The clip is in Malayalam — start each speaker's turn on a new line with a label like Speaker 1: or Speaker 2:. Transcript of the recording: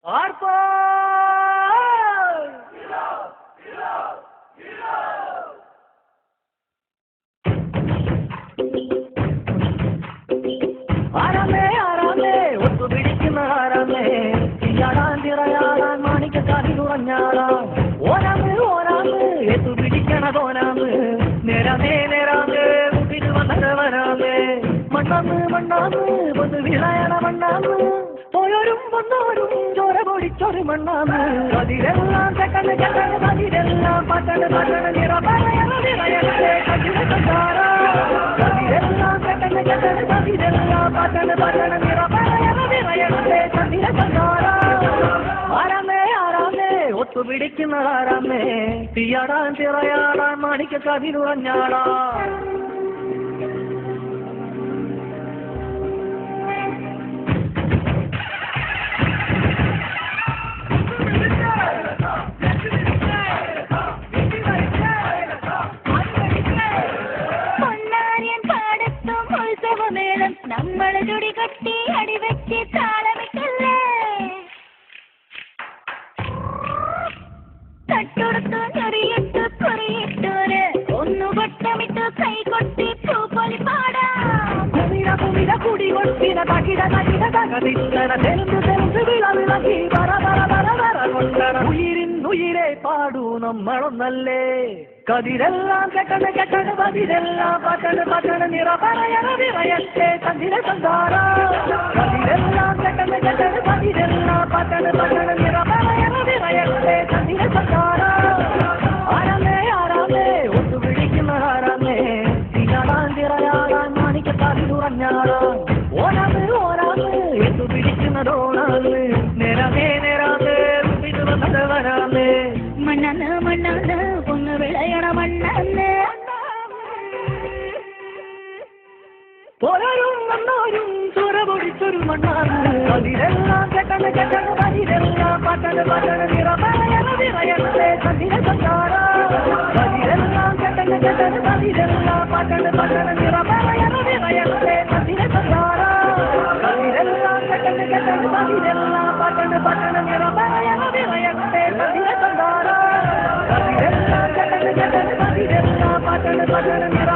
Speaker 1: ആർപ്പോ ആരാമേ ആരാമേ ഒത്തുപിടിക്കുന്ന ആരാമേ തീയാടാൻ തിറയാടാൻ മാണിക്കക്കാരി തുറഞ്ഞാടാൻ ഓരാമ് ഓരാമ് എത്തുപിടിക്കണതോനാമ് നേരാമേ നേരാമേ മുട്ടിൽ വന്നവരാമേ മണ്ണാമ് മണ്ണാമ് ഒന്ന് വിളയണ മണ്ണാമ് പോയോരും വന്നോരും ചോര പൊടിച്ചൊരു മണ്ണാമ് അതിരെല്ലാം ചക്കണ് ചക്കണ് അതിരെല്ലാം പട്ടണ് പട്ടണ് നിറപറയണേ കണ്ടിര കണ്ടാറാ അതിരെല്ലാം ചക്കണ് ചക്കണ് അതിരെല്ലാം പട്ടണ് പട്ടണ് നിറപറയണേ കണ്ടിര കണ്ടാറാ ആരാമേ ആരാമേ ഒത്തുപിടിക്കുന്ന ആരാമേ തീയാടാൻ തിറയാടാൻ മാണിക്ക കതിരുറഞ്ഞാടാ
Speaker 2: നമ്മൾ ചുടി കട്ടി അടിവെച്ച് താളമിട്ടല്ലേ തട്ടൊടുത്തു ഞൊറിയിട്ടു കുറിയിട്ടൂര് ഒന്നു കൊട്ടമിട്ടു കൈ കൊട്ടി പൂപ്പൊലി പാടാം
Speaker 1: കുടി കൊട്ടിന തകിട തകിട തകതില്ലണ തെലുങ്ക് തെലുങ്ക് വിള വിളക്കി വര വര വര വര കൊണ്ടണ ഉയിരിന്നുയിരെ പാടൂ നമ്മളൊന്നല്ലേ കതിരെല്ലാം കെട്ടണ് കെട്ടണ് പതിരെല്ലാം പട്ടണ് പട്ടണ് നിറപറയണ വിറയട്ടെ തന്തിര സന്താര കതിരെല്ലാം കെട്ടണ് കെട്ടണ് പതിരെല്ലാം പട്ടണ് പട്ടണ് നിറപറയണ വിറയട്ടെ തന്തിര സന്താര ആരാമേ ആരാമേ ഒത്തുപിടിക്കുന്ന ആരാമേ തീയാടാൻ തിറയാടാൻ മാണിക്കത്താതി തുറഞ്ഞാടാൻ ഓരാമ് ഓരാമ് എത്തുപിടിക്കുന്നതോണാമ് നേരാമേ നേരാമേ ഇത് വന്നവരാമേ
Speaker 2: മണ്ണാന്ന് മണ്ണാന്ന് ഒന്ന് വിളയണ മണ്ണാന്ന്
Speaker 1: പോരാരും വന്നോരും ചോര പൊടിച്ചൊരു മണ്ണാണ് അതിരെല്ലാം കെട്ടണ് കെട്ടണ് അതിരെല്ലാം പട്ടണ് പട്ടണ് നിറപറയണ വിറയണേ കണ്ടിര സന്താര അതിരെല്ലാം കെട്ടണ് കെട്ടണ് അതിരെല്ലാം പട്ടണ് പട്ടണ് നിറപറയണ വിറയണേ കണ്ടിര സന്താര അതിരെല്ലാം കെട്ടണ് കെട്ടണ് അതിരെല്ലാം പട്ടണ് പട്ടണ് നിറപറയണ വിറയണേ കണ്ടിര സന്താര അതിരെല്ലാം കെട്ടണ് കെട്ടണ് അതിരെല്ലാം പട്ടണ് പട്ടണ് നിറ